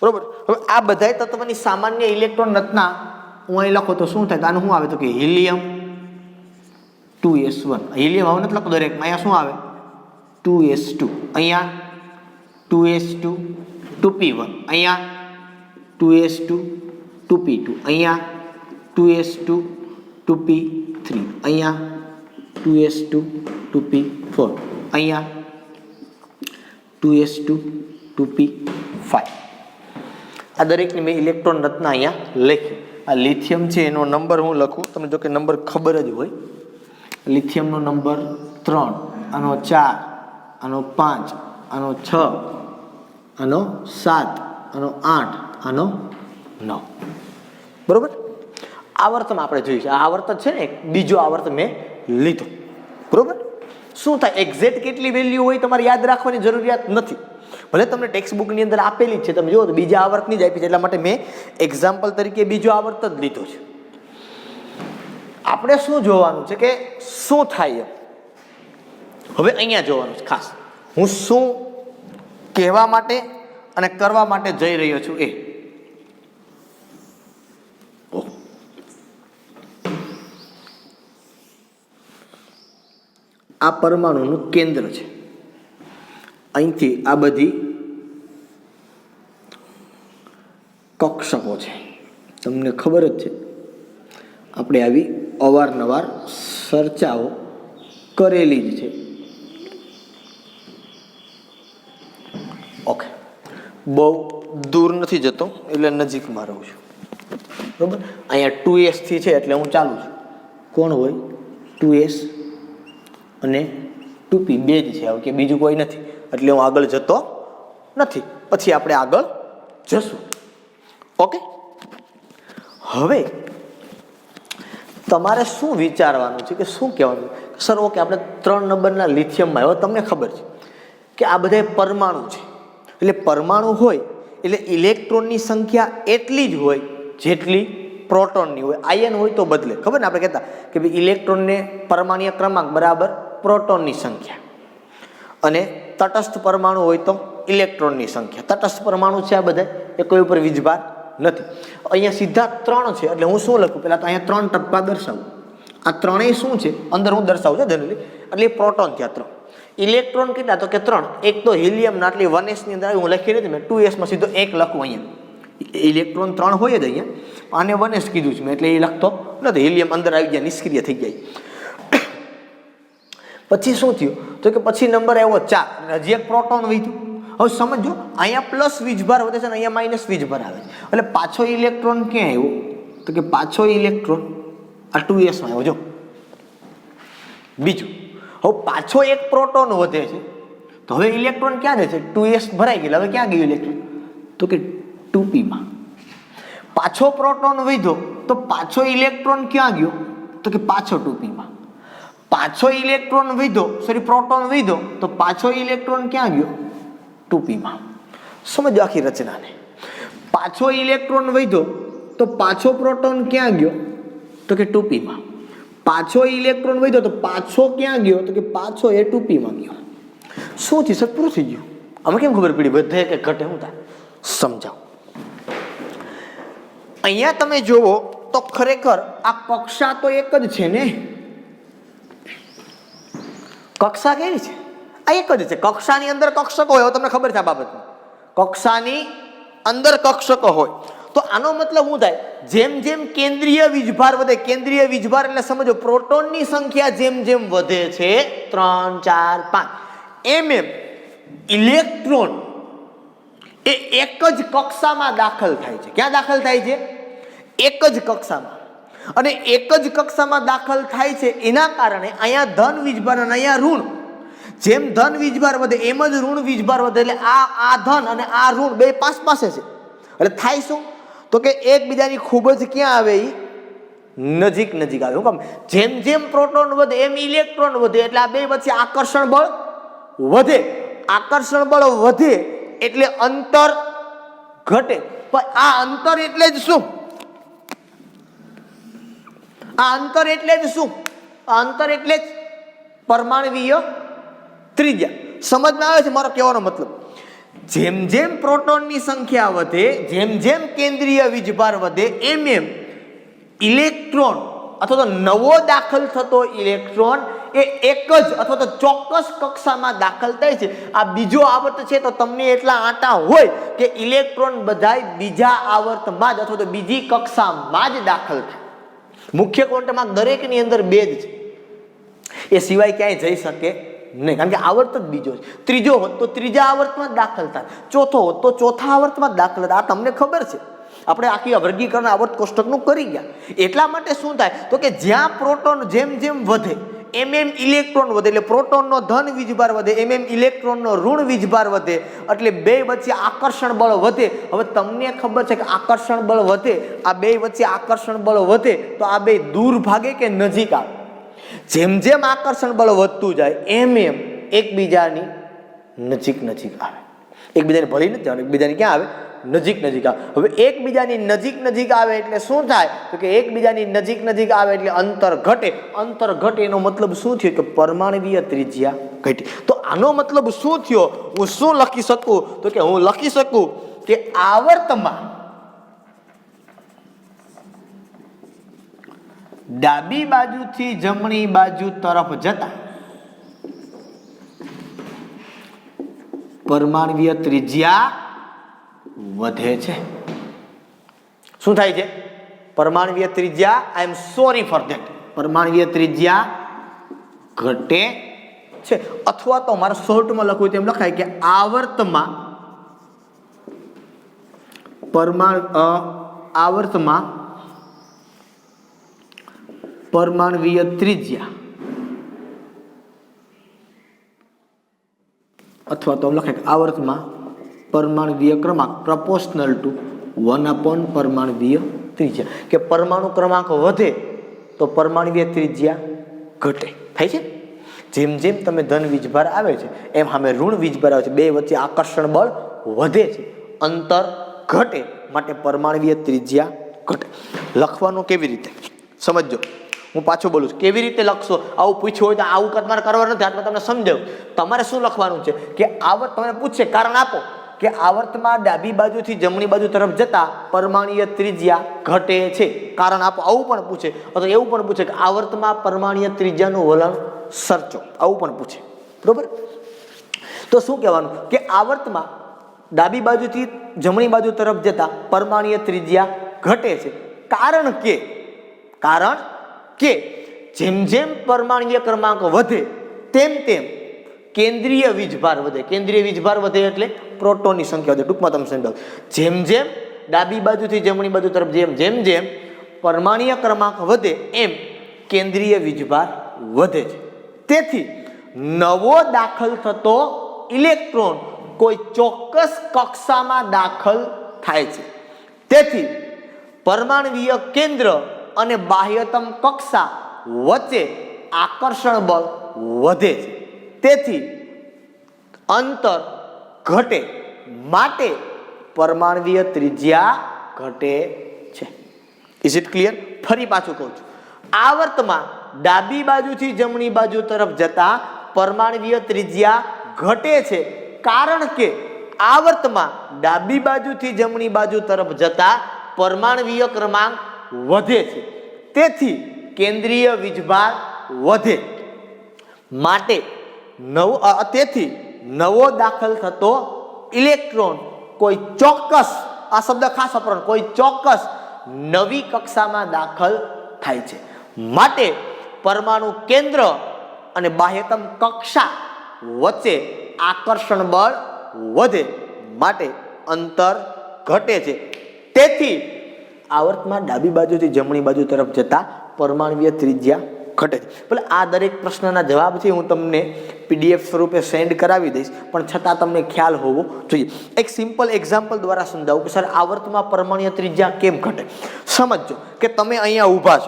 Speaker 1: બરોબર. હવે આ બધા તત્વની સામાન્ય ઇલેક્ટ્રોન રચના હું અહીં લખો તો શું થાય? આનું શું આવે? તો કે હિલિયમ 2s1. હિલિયમ હવે નથી લખતો દરેકમાં. અહીંયા શું આવે? 2s2. અહીંયા 2s2 2p1. અહીંયા 2s2 2p2. અહીંયા 2s2 2p3. અહીંયા 2s2 2p4. અહીંયા 2s2 2p5. આ દરેકની મેં ઇલેક્ટ્રોન રચના અહીંયા લખી. આ લિથિયમ છે એનો નંબર હું લખું, તમને જો કે નંબર ખબર જ હોય. લિથિયમનો નંબર 3, આનો 4, આનો 5, આનો 6, આનો 7, આનો 8, આનો 9. બરોબર. આવર્તમાં આપણે જોઈશું. આ આવર્ત છે ને, બીજો આવર્ત મેં લીધો. બરોબર. શું થાય? એક્ઝેક્ટ કેટલી વેલ્યુ હોય તમારે યાદ રાખવાની જરૂરિયાત નથી. ભલે તમને ટેક્સ્ટ બુકની અંદર આપેલી જ છે, તમે જુઓ તો બીજા આવર્તની જ આપી છે, એટલા માટે મેં એક્ઝામ્પલ તરીકે બીજો આવર્ત જ લીધો છે. આપણે શું જોવાનું છે કે શું થાય એમ. હવે અહીંયા જોવાનું છે ખાસ, હું શું કહેવા માટે અને કરવા માટે જઈ રહ્યો છું એ. આ પરમાણુનું કેન્દ્ર છે. અહીંથી આ બધી કક્ષકો છે, તમને ખબર જ છે. આપણે આવી અવારનવાર ચર્ચાઓ કરેલી જ છે. ઓકે, બહુ દૂર નથી જતો એટલે નજીકમાં રહું છું. બરાબર. અહીંયા 2s થી છે એટલે હું ચાલુ છું. કોણ હોય? 2s અને 2p બે જ છે, કે બીજું કોઈ નથી, એટલે હું આગળ જતો નથી. પછી આપણે આગળ જશું. ઓકે. હવે તમારે શું વિચારવાનું છે કે શું કહેવાનું? સર ઓકે, આપણે 3 નંબરના લિથિયમમાં હવે તમને ખબર છે કે આ બધા પરમાણુ છે. એટલે પરમાણુ હોય એટલે ઇલેક્ટ્રોનની સંખ્યા એટલી જ હોય જેટલી પ્રોટોનની હોય. આયન હોય તો બદલે. ખબર ને, આપણે કહેતા કે ભાઈ ઇલેક્ટ્રોનને પરમાણ્વીય ક્રમાંક બરાબર પ્રોટોનની સંખ્યા, અને તટસ્થ પરમાણુ હોય તો ઇલેક્ટ્રોનની સંખ્યા. તટસ્થ પરમાણુ છે આ બધા, એ કોઈ ઉપર વીજભાર નથી. અહીંયા સીધા 3 છે એટલે હું શું લખું? પહેલાં તો અહીંયા 3 ટપકા દર્શાવું. આ ત્રણેય શું છે અંદર હું દર્શાવું છું જનરલી, એટલે પ્રોટોન થયા 3. ઇલેક્ટ્રોન કેટલા? તો કે 3. એક તો હિલિયમના, એટલે 1s ની અંદર હું લખી નથી મેં, 2s માં સીધો 1 લખું. અહીંયા ઇલેક્ટ્રોન 3 હોય જ અહીંયા, આને 1s કીધું છે મેં એટલે એ લખતો નથી. હિલિયમ અંદર આવી ગયા, નિષ્ક્રિય થઈ જાય. પછી શું થયું? તો કે પછી નંબર આવ્યો 4, હજી એક પ્રોટોન વધ્યું. હવે સમજો, અહીંયા પ્લસ વીજભાર વધે છે અને અહીંયા માઇનસ વીજભાર આવે છે, એટલે પાછો ઇલેક્ટ્રોન ક્યાં આવ્યો? તો કે પાછો ઇલેક્ટ્રોન આ 2s માં આવ્યો. જો બીજું, હવે પાછો એક પ્રોટોન વધે છે, તો હવે ઇલેક્ટ્રોન ક્યાં જાય છે? 2s ભરાઈ ગયેલા, હવે ક્યાં ગયું ઇલેક્ટ્રોન? તો કે 2p માં. પાછો પ્રોટોન વધ્યો તો પાછો ઇલેક્ટ્રોન ક્યાં ગયો? તો કે પાછો 2p માં. પાછો ઇલેક્ટ્રોન વધ્યો, સોરી પ્રોટોન વધ્યો, તો પાછો ઇલેક્ટ્રોન ક્યાં ગયો? 2p માં. સમજો આખી રચનાને. પાછો ઇલેક્ટ્રોન વધ્યો તો પાછો પ્રોટોન ક્યાં ગયો? તો કે 2p માં. પાછો ઇલેક્ટ્રોન વધ્યો તો પાછો ક્યાં ગયો? તો કે પાછો એ 2p માં ગયો. શું થયું સર? પૂરું થઈ ગયું. અમે કેમ ખબર પડી વધે કે ઘટે? શું થાય સમજાવો. અહીંયા તમે જુઓ તો ખરેખર આ કક્ષા તો એક જ છે ને. કક્ષા કેવી છે? આ એક જ છે. કક્ષાની અંદર કક્ષકો હોય, તમને ખબર છે આ બાબતમાં. કક્ષાની અંદર કક્ષકો હોય તો આનો મતલબ શું થાય? જેમ જેમ કેન્દ્રીય વીજભાર વધે, કેન્દ્રીય વીજભાર એટલે સમજો પ્રોટોનની સંખ્યા જેમ જેમ વધે છે 3 4 5 એમ એમ ઇલેક્ટ્રોન એ એક જ કક્ષામાં દાખલ થાય છે. ક્યાં દાખલ થાય છે? એક જ કક્ષામાં. અને એક જ કક્ષામાં દાખલ થાય છે એના કારણે અહીંયા ધન વીજભાર અને અહીંયા ઋણ. જેમ ધન વીજભાર વધે એમ જ ઋણ વીજભાર વધે. એટલે આ ધન અને આ ઋણ બે પાસે છે. એટલે થાય શું? તો કે એકબીજાની ખૂબ જ ક્યાં આવે? નજીક નજીક આવે. હું જેમ જેમ પ્રોટોન વધે એમ ઇલેક્ટ્રોન વધે એટલે આ બે વચ્ચે આકર્ષણ બળ વધે. આકર્ષણ બળ વધે એટલે અંતર ઘટે. પણ આ અંતર એટલે જ શું? આ અંતર એટલે જ શું? આ અંતર એટલે જ પરમાણવીય ત્રિજ્યા. સમજમાં આવે છે મારો કહેવાનો મતલબ? જેમ જેમ પ્રોટોનની સંખ્યા વધે, જેમ જેમ કેન્દ્રીય વીજભાર વધે એમ એમ ઇલેક્ટ્રોન અથવા તો નવો દાખલ થતો ઇલેક્ટ્રોન એ એક જ અથવા તો ચોક્કસ કક્ષામાં દાખલ થાય છે. આ બીજો આવર્ત છે તો તમને એટલા આંટા હોય કે ઇલેક્ટ્રોન બધાય બીજા આવર્તમાં જ અથવા તો બીજી કક્ષામાં જ દાખલ થાય. મુખ્ય ક્વોન્ટમમાં દરેકની અંદર બે જ છે, એ સિવાય ક્યાંય જઈ શકે નહીં, કારણ કે આવર્ત જ બીજો છે. ત્રીજો હોત તો ત્રીજા આવર્તમાં જ દાખલ થાય, ચોથો હોત તો ચોથા આવર્તમાં જ દાખલ થાય. આ તમને ખબર છે, આપણે આખી વર્ગીકરણ આવર્ત કોષ્ટકનું કરી ગયા. એટલા માટે શું થાય તો કે જ્યાં પ્રોટોન જેમ જેમ વધે એમ એમ ઇલેક્ટ્રોન વધે, એટલે પ્રોટોનનો ધન વીજભાર વધે એમ એમ ઇલેક્ટ્રોનનો ઋણ વીજભાર વધે, એટલે બે વચ્ચે આકર્ષણ બળ વધે. હવે તમને ખબર છે કે આકર્ષણ બળ વધે, આ બે વચ્ચે આકર્ષણ બળ વધે તો આ બે દૂર ભાગે કે નજીક આવે? જેમ જેમ આકર્ષણ બળ વધતું જાય એમ એમ એકબીજાની નજીક નજીક આવે. એકબીજાને ભળી નથી જવાનું, એકબીજાની ક્યાં આવે? નજીક નજીક આવે. હવે એકબીજાની નજીક નજીક આવે એટલે શું થાય તો કે એકબીજાની નજીક નજીક આવે એટલે અંતર ઘટે. અંતર ઘટે એનો મતલબ શું થયો કે પરમાણવીય ત્રિજ્યા ઘટી. તો આનો મતલબ શું થયો? હું શું લખી શકું તો કે હું લખી શકું કે આવર્તમાં ડાબી બાજુથી જમણી બાજુ તરફ જતા પરમાણવીય ત્રિજ્યા વધે છે. શું થાય છે? પરમાણવીય ત્રિજ્યા, આઈ એમ સોરી ફોર ધેટ, પરમાણવીય ત્રિજ્યા ઘટે છે. અથવા તો મારે શોર્ટમાં લખવું તેમ લખાય કે આવર્તમાં પરમાણવીય ત્રિજ્યા, અથવા તો લખાય કે આવર્તમાં પરમાણવીય ક્રમાંક પ્રપોર્શનલ ટુ 1 પરમાણવીય ત્રિજ્યા. કે પરમાણુ ક્રમાંક વધે તો પરમાણવીય ત્રિજ્યા ઘટે. થાય છે? જેમ જેમ તમે ધન વીજભાર આવે છે એમ સામે ઋણ વીજભાર આવે છે, બે વચ્ચે આકર્ષણ બળ વધે છે, અંતર ઘટે, માટે પરમાણવીય ત્રિજ્યા ઘટે. લખવાનું કેવી રીતે સમજો, હું પાછો બોલું છું. કેવી રીતે લખશો? આવું પૂછ્યું હોય તો આવું તમારે કરવાનું નથી, આટલું તમને સમજાવું. તમારે શું લખવાનું છે કે આવર્ત તમને પૂછશે, કારણ આપો કે આવર્તમાં ડાબી બાજુથી જમણી બાજુ તરફ જતા પરમાણવીય ત્રિજ્યા ઘટે છે, કારણ આપો. આવું પણ પૂછે, અથવા એવું પણ પૂછે કે આવર્તમાં પરમાણવીય ત્રિજ્યાનું વલણ સર્ચો, આવું પણ પૂછે. બરોબર? તો શું કહેવાનું કે આવર્તમાં ડાબી બાજુથી જમણી બાજુ તરફ જતા પરમાણવીય ત્રિજ્યા ઘટે છે, કારણ કે જેમ જેમ પરમાણવીય ક્રમાંક વધે તેમ તેમ કેન્દ્રીય વીજભાર વધે. કેન્દ્રીય વીજભાર વધે એટલે પ્રોટોનની સંખ્યા વધે. ટૂંકમાં તમે સમજાવો, જેમ જેમ ડાબી બાજુથી જમણી બાજુ તરફ જેમ જેમ પરમાણવીય ક્રમાંક વધે એમ કેન્દ્રીય વીજભાર વધે છે. તેથી નવો દાખલ થતો ઇલેક્ટ્રોન કોઈ ચોક્કસ કક્ષામાં દાખલ થાય છે. તેથી પરમાણવીય કેન્દ્ર અને બાહ્યતમ કક્ષા વચ્ચે આકર્ષણ બળ વધે છે. તેથી અંતર ઘટે, માટે પરમાણવીય ત્રિજ્યા ઘટે છે. Is it clear? ફરી પાછું કહું છું, આવર્તમાં ડાબી બાજુથી જમણી બાજુ તરફ જતા પરમાણવીય ત્રિજ્યા ઘટે છે, કારણ કે આવર્તમાં ડાબી બાજુથી જમણી બાજુ તરફ જતા પરમાણવીય ક્રમાંક વધે છે. તેથી કેન્દ્રીય વીજભાર વધે, માટે તેથી નવો દાખલ થતો ઇલેક્ટ્રોન કોઈ ચોક્કસ, આ શબ્દ ખાસ વાપરવાનો, કોઈ ચોક્કસ નવી કક્ષામાં દાખલ થાય છે. માટે પરમાણુ કેન્દ્ર અને બાહ્યતમ કક્ષા વચ્ચે આકર્ષણ બળ વધે, માટે અંતર ઘટે છે. તેથી આવર્તમાં ડાબી બાજુથી જમણી બાજુ તરફ જતા પરમાણુય ત્રિજ્યા ઘટે છે. એટલે આ દરેક પ્રશ્નના જવાબ છે હું તમને PDF સ્વરૂપે સેન્ડ કરાવી દઈશ, પણ છતાં તમને ખ્યાલ હોવો જોઈએ. એક સિમ્પલ એક્ઝામ્પલ દ્વારા સમજાવું કે સર આવર્તમાં પરમાણુય ત્રિજ્યા કેમ ઘટે. સમજો કે તમે અહીંયા ઊભા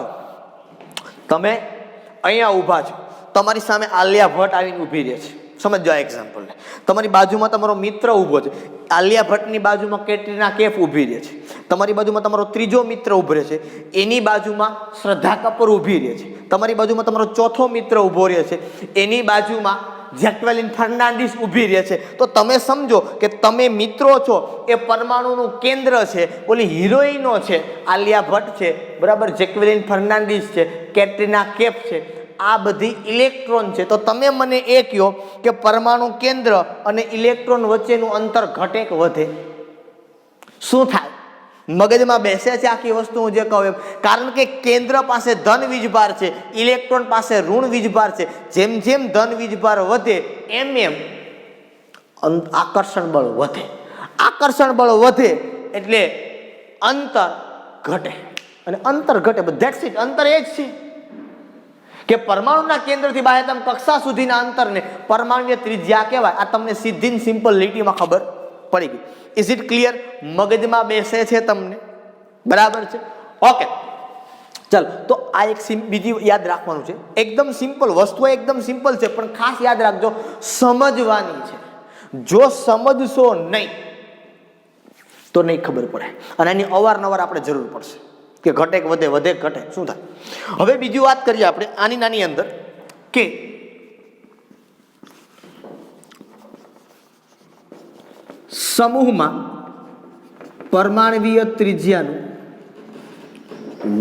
Speaker 1: છો, તમારી સામે આલિયા ભટ્ટ આવીને ઊભી રહે છે. સમજો આ એક્ઝામ્પલને. તમારી બાજુમાં તમારો મિત્ર ઊભો છે, આલિયા ભટ્ટની બાજુમાં કેટરીના કૈફ ઊભી રહે છે. તમારી બાજુમાં તમારો ત્રીજો મિત્ર ઊભો રહે છે, એની બાજુમાં શ્રદ્ધા કપૂર ઊભી રહે છે. તમારી બાજુમાં તમારો ચોથો મિત્ર ઊભો રહે છે, એની બાજુમાં જેક્વેલિન ફર્નાન્ડીસ ઊભી રહે છે. તો તમે સમજો કે તમે મિત્રો છો, એ પરમાણુનું કેન્દ્ર છે, ઓલી હિરોઈનો છે, આલિયા ભટ્ટ છે, બરાબર, જેક્વેલિન ફર્નાન્ડીસ છે, કેટરીના કૈફ છે, આ બધી ઇલેક્ટ્રોન છે. તો તમે મને એ કહો કે પરમાણુ કેન્દ્ર અને ઇલેક્ટ્રોન વચ્ચેનું અંતર ઘટે કે વધે? શું થાય? મગજમાં બેસે છે આખી વસ્તુ હું જે કહું એમ. કારણ કે કેન્દ્ર પાસે ધન વીજભાર છે, ઇલેક્ટ્રોન પાસે ઋણ વીજભાર છે. જેમ જેમ ધન વીજભાર વધે એમ એમ આકર્ષણ બળ વધે. આકર્ષણ બળ વધે એટલે અંતર ઘટે, અને અંતર ઘટે, ધેટ્સ ઇટ. અંતર એ જ છે કે પરમાણુના કેન્દ્રથી બાહ્યતમ કક્ષા સુધીના અંતરને પરમાણુય ત્રિજ્યા કહેવાય. આ તમને સીધી સિમ્પલ લીટીમાં ખબર પડી ગઈ. Is it clear? મગજમાં બેસે છે તમને? બરાબર છે, ઓકે. ચાલો, તો આ એક બીજી યાદ રાખવાનું છે. એકદમ સિમ્પલ વસ્તુ, એકદમ સિમ્પલ છે, પણ ખાસ યાદ રાખજો, સમજવાની છે. જો સમજશો નહીં તો નહીં ખબર પડે, અને એની અવારનવાર આપણે જરૂર પડશે કે ઘટે કે વધે, વધે ઘટે, શું થાય. હવે બીજી વાત કરીએ આપણે આની નાની અંદર કે સમૂહમાં પરમાણુય ત્રિજ્યાનું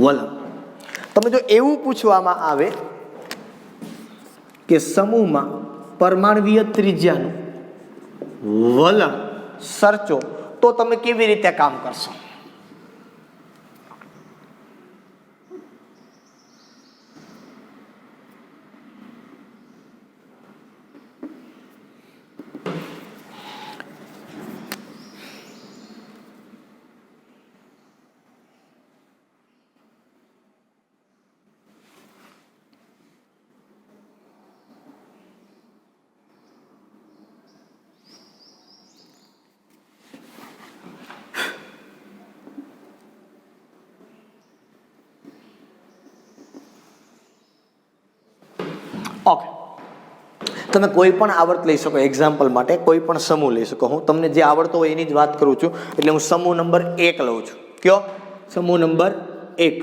Speaker 1: વલણ. તમે જો એવું પૂછવામાં આવે કે સમૂહમાં પરમાણુય ત્રિજ્યાનું વલણ સર્ચો, તો તમે કેવી રીતે કામ કરશો? ઓકે, તમે કોઈ પણ આવર્ત લઈ શકો. એક્ઝામ્પલ માટે કોઈ પણ સમૂહ લઈ શકો. હું તમને જે આવડતો હોય એની જ વાત કરું છું. એટલે હું સમૂહ નંબર 1 લઉં છું. કયો? સમૂહ number 1,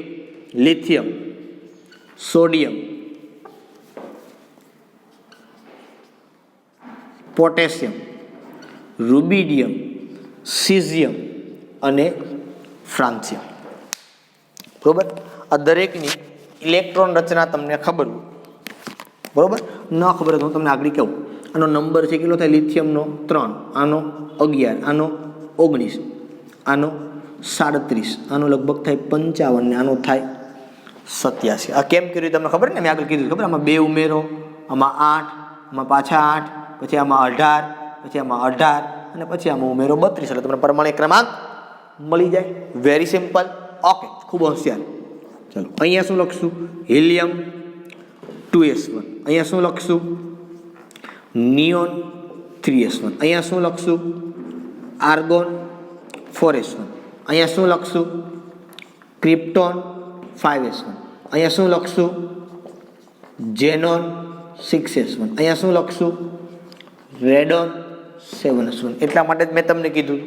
Speaker 1: lithium, sodium, potassium, rubidium, caesium અને ફ્રાન્સિયમ. બરોબર? આ દરેકની ઇલેક્ટ્રોન રચના તમને ખબર હોય, બરોબર? ન ખબર તો હું તમને આગળ કહું. આનો નંબર છે કેટલો થાય? લિથિયમનો 3, આનો 11, આનો 19, આનો 37, આનો લગભગ થાય 55 ને આનો થાય 87. આ કેમ કર્યું તમને ખબર ને? મેં આગળ કીધું ખબર, આમાં 2 ઉમેરો, આમાં 8, આમાં પાછા 8, પછી આમાં 18, પછી આમાં 18 અને પછી આમાં ઉમેરો 32, એટલે તમને પરમાણુ ક્રમાંક મળી જાય. Very simple. ઓકે, ખૂબ હોશિયાર. ચલો, અહીંયા શું લખશું? Helium 2s1. અહીંયા શું લખશું? Neon 3s1. અહીંયા શું લખશું? Argon 4s1. અહીંયા શું લખશું? Krypton 5s1. અહીંયા શું લખશું? Xenon 6s1. અહીંયા શું લખશું? Radon 7s1. એટલા માટે જ મેં તમને કીધું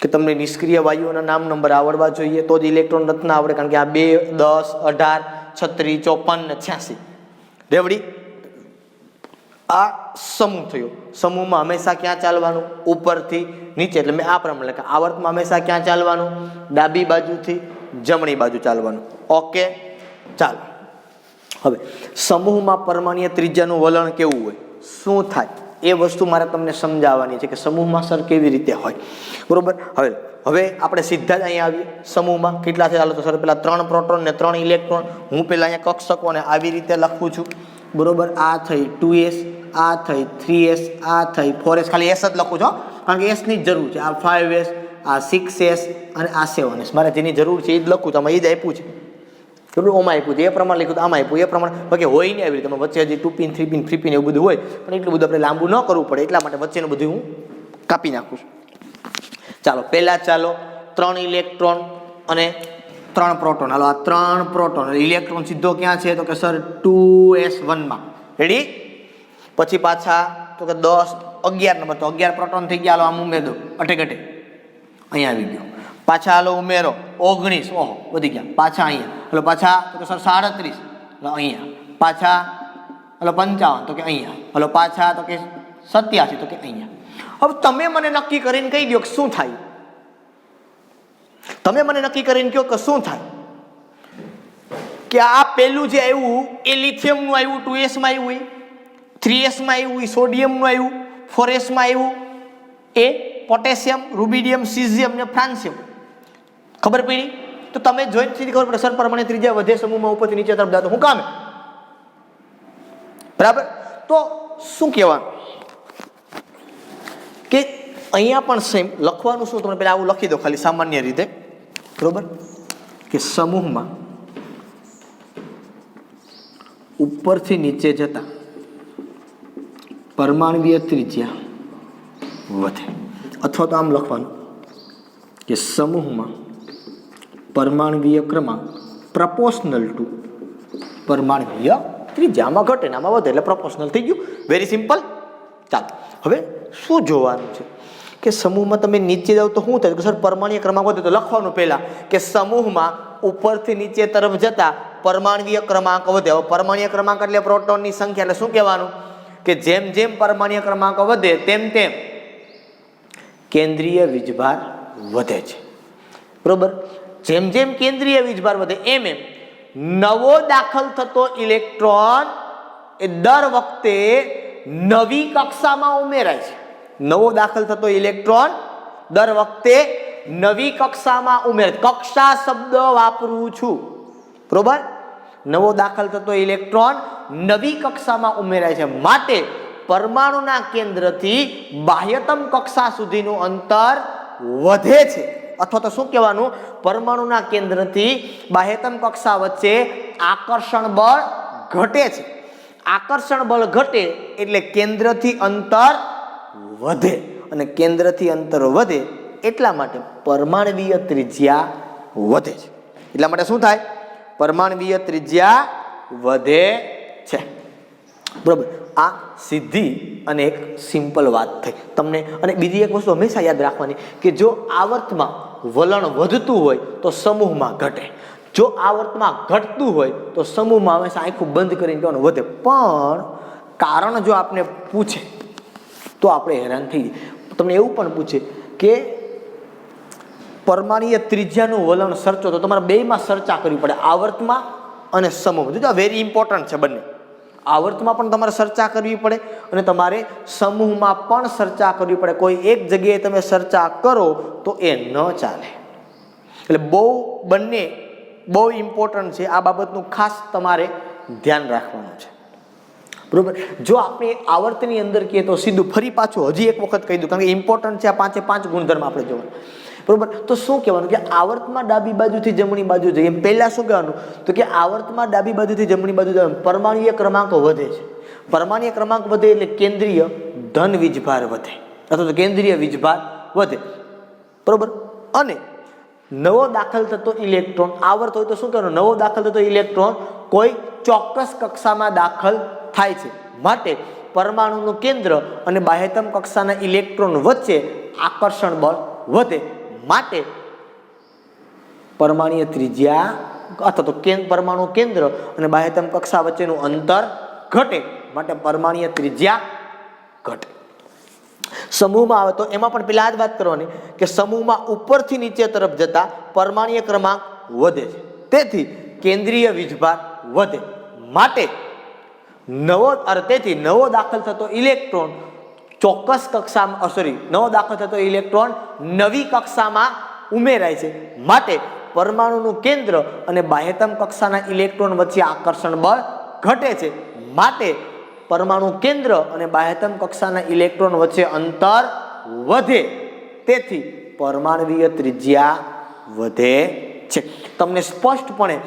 Speaker 1: કે તમને નિષ્ક્રિય વાયુઓના નામ નંબર આવડવા જોઈએ, તો જ ઇલેક્ટ્રોન રચના આવડે. કારણ કે આ 2, 10, 18, 36, 54 ને 86 રેવડી. આ સમૂહ થયો. સમૂહમાં હંમેશા ક્યાં ચાલવાનું? ઉપરથી નીચે. એટલે મેં આ પ્રમાણે લખ્યા. આવર્તમાં હંમેશા ક્યાં ચાલવાનું? ડાબી બાજુથી જમણી બાજુ ચાલવાનું. ઓકે, ચાલો. હવે સમૂહમાં પરમાણુય ત્રિજ્યાનું વલણ કેવું હોય? શું થાય એ વસ્તુ મારે તમને સમજાવવાની છે કે સમૂહમાં સર કેવી રીતે હોય, બરોબર. હવે આપણે સીધા જ અહીંયા આવીએ સમૂહમાં કેટલા છે. ચાલો તો સર પેલા 3 પ્રોટોન ને 3 ઇલેક્ટ્રોન, હું પેલા અહીંયા કક્ષકોને આવી રીતે લખું છું, બરોબર. આ થઈ 2s, આ થઈ 3s, આ થઈ 4s, ખાલી s જ લખું છું કારણ કે s ની જ જરૂર છે. આ 5s, આ 6s અને આ 7s, મારે જેની જરૂર છે એ જ લખું. તમે એ જ આપ્યું છે, બરોબર. ઓમાં આપ્યું છે એ પ્રમાણે લખ્યું, આમાં આપ્યું એ પ્રમાણે. બાકી હોય નહીં આવી રીતે વચ્ચે હજી 2 પિન 3 પિન 3 પિન એવું બધું હોય, પણ એટલું બધું આપણે લાંબુ ન કરવું પડે એટલા માટે વચ્ચેનું બધું હું કાપી નાખું છું. ચાલો 3 ઇલેક્ટ્રોન અને 3 પ્રોટોન. હાલો આ 3 પ્રોટોન, ઇલેક્ટ્રોન સીધો ક્યાં છે તો કે સર 2s1 માં. રેડી? પછી પાછા તો કે 10 11 નંબર, તો 11 પ્રોટોન થઈ ગયા. હાલો આમ ઉમેર દો, અટે અહીંયા આવી ગયો. પાછા હાલો ઉમેરો 19, ઓહો વધી ગયા. પાછા અહીંયા હાલો, પાછા તો કે સર 37, હાલો અહીંયા. પાછા હાલો 55 તો કે અહીંયા. હાલો પાછા તો કે 87 તો કે અહીંયા. હવે તમે મને નક્કી કરીને કહી દો કે શું થાય. તમે મને નક્કી કરીને કહો કે શું થાય કે આ પેલું જે આવ્યું એ લિથિયમનું આવ્યું, 2s માં આવ્યું, 3s માં આવ્યું, સોડિયમનું આવ્યું, 4s માં આવ્યું, એ પોટેશિયમ, રૂબિડિયમ, સીઝિયમ ને ફ્રાન્સિયમ. ખબર પડી? તો તમે જોઈને સીધી ખબર પડે સર પરમાણુ ત્રિજ્યા વધે સમૂહમાં ઉપરથી નીચે તરફ જાતો, હું કામ? બરાબર. તો શું કહેવાનું કે અહીંયા પણ સેમ લખવાનું શું, તમે પહેલા આવું લખી દો ખાલી સામાન્ય રીતે, બરોબર. કે સમૂહમાં ઉપરથી નીચે જતા પરમાણ્વીય ત્રિજ્યા વધે. અથવા તો આમ લખવાનું કે સમૂહમાં પરમાણ્વીય ક્રમાંક પ્રપોર્શનલ ટુ પરમાણ્વીય ત્રિજ્યામાં ઘટે ને આમાં વધે એટલે પ્રપોર્શનલ થઈ ગયું. Very simple. ચાલો હવે શું જોવાનું છે કે સમૂહમાં તમે નીચે જાઓ તો શું થાય? સર પરમાણ્વીય ક્રમાંક વધે તો લખવાનું પહેલા કે સમૂહમાં ઉપરથી નીચે તરફ જતા પરમાણ્વીય ક્રમાંક વધે. હવે પરમાણ્વીય ક્રમાંક એટલે પ્રોટોનની સંખ્યા, એટલે શું કહેવાનું કે જેમ જેમ પરમાણ્વીય ક્રમાંક વધે તેમ તેમ કેન્દ્રીય વીજભાર વધે છે, બરોબર. જેમ જેમ કેન્દ્રીય વીજભાર વધે એમ એમ નવો દાખલ થતો ઇલેક્ટ્રોન એ દર વખતે નવી કક્ષામાં ઉમેરાય છે. નવો દાખલ થતો ઇલેક્ટ્રોન દર વખતે નવી કક્ષામાં ઉમેરાય. કક્ષા શબ્દ વાપરું છું, બરોબર. નવો દાખલ થતો ઇલેક્ટ્રોન નવી કક્ષામાં ઉમેરાય છે, માટે પરમાણુના કેન્દ્રથી બાહ્યતમ કક્ષા સુધીનું અંતર વધે છે. અથવા તો શું કહેવાનું, પરમાણુના કેન્દ્રથી બાહ્યતમ કક્ષા વચ્ચે આકર્ષણ બળ ઘટે છે. આકર્ષણ બળ ઘટે એટલે કેન્દ્રથી અંતર વધે, અને કેન્દ્રથી અંતર વધે એટલા માટે પરમાણ્વીય ત્રિજ્યા વધે છે. એટલા માટે શું થાય? પરમાણ્વીય ત્રિજ્યા વધે છે, બરોબર. આ સીધી અને એક સિમ્પલ વાત થઈ તમને. અને બીજી એક વસ્તુ હંમેશા યાદ રાખવાની કે જો આવર્તમાં વલણ વધતું હોય તો સમૂહમાં ઘટે, જો આવર્તમાં ઘટતું હોય તો સમૂહમાં હંમેશા આંખું બંધ કરીને કહેવાનું વધે. પણ કારણ જો આપને પૂછે તો આપણે હેરાન થઈ જઈએ. તમને એવું પણ પૂછે કે પરમાણ્વીય ત્રિજ્યાનું વલણ સર્ચો, તો તમારે બેયમાં ચર્ચા કરવી પડે, આવર્તમાં અને સમૂહમાં. જો વેરી ઇમ્પોર્ટન્ટ છે બંને. આવર્તમાં પણ તમારે ચર્ચા કરવી પડે અને તમારે સમૂહમાં પણ ચર્ચા કરવી પડે. કોઈ એક જગ્યાએ તમે ચર્ચા કરો તો એ ન ચાલે. એટલે બંને બહુ ઇમ્પોર્ટન્ટ છે. આ બાબતનું ખાસ તમારે ધ્યાન રાખવાનું છે, બરોબર. જો આપણે આવર્તની અંદર કહીએ તો સીધું ફરી પાછું હજી એક વખત કહી દઉં, કારણ કે ઇમ્પોર્ટન્ટ છે. આ 5 ગુણધર્મ આપણે જોવાનું, બરોબર. તો શું કહેવાનું કે આવર્તમાં ડાબી બાજુથી જમણી બાજુ જઈએ. પહેલા શું કહેવાનું તો કે આવર્તમાં ડાબી બાજુથી જમણી બાજુ જવાનું પરમાણ્વીય ક્રમાંકો વધે છે. પરમાણ્વીય ક્રમાંક વધે એટલે કેન્દ્રીય ધન વીજભાર વધે, અથવા તો કેન્દ્રીય વીજભાર વધે, બરોબર. અને નવો દાખલ થતો ઇલેક્ટ્રોન આવર્ત હોય તો શું કહેવાનું, નવો દાખલ થતો ઇલેક્ટ્રોન કોઈ ચોક્કસ કક્ષામાં દાખલ થાય છે, માટે પરમાણુનું કેન્દ્ર અને બાહ્યતમ કક્ષાના ઇલેક્ટ્રોન વચ્ચે આકર્ષણ બળ વધે, માટે પરમાણ્વીય ત્રિજ્યા અથવા તો પરમાણુ કેન્દ્ર અને બાહ્યતમ કક્ષા વચ્ચેનું અંતર ઘટે, માટે પરમાણ્વીય ત્રિજ્યા ઘટે. સમૂહમાં આવે તો એમાં પણ પેલા જ વાત કરવાની કે સમૂહમાં ઉપરથી નીચે તરફ જતા પરમાણ્વીય ક્રમાંક વધે છે, તેથી કેન્દ્રીય વીજભાર વધે, માટે તેથી નવો દાખલ થતો ઇલેક્ટ્રોન ચોક્કસ કક્ષામાં નવો દાખલ થતો ઇલેક્ટ્રોન નવી કક્ષામાં ઉમેરાય છે, માટે પરમાણુનું કેન્દ્ર અને બાહ્યતમ કક્ષાના ઇલેક્ટ્રોન વચ્ચે આકર્ષણ બળ ઘટે છે, માટે પરમાણુ કેન્દ્ર અને બાહ્યતમ કક્ષાના ઇલેક્ટ્રોન વચ્ચે અંતર વધે, તેથી પરમાણુવીય ત્રિજ્યા વધે છે. તમને સ્પષ્ટપણે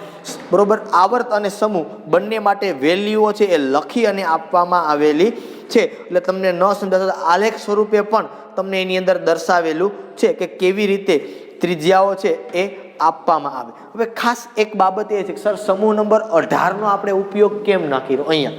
Speaker 1: બરોબર આવર્ત અને સમૂહ બંને માટે વેલ્યુઓ છે એ લખી અને આપવામાં આવેલી છે. એટલે તમને ન સમજાતો આલેખ સ્વરૂપે પણ તમને એની અંદર દર્શાવેલું છે કે કેવી રીતે ત્રિજ્યાઓ છે એ આપવામાં આવે. હવે ખાસ એક બાબત એ છે કે સર સમૂહ નંબર 18 નો આપણે ઉપયોગ કેમ ન કર્યો? અહીંયા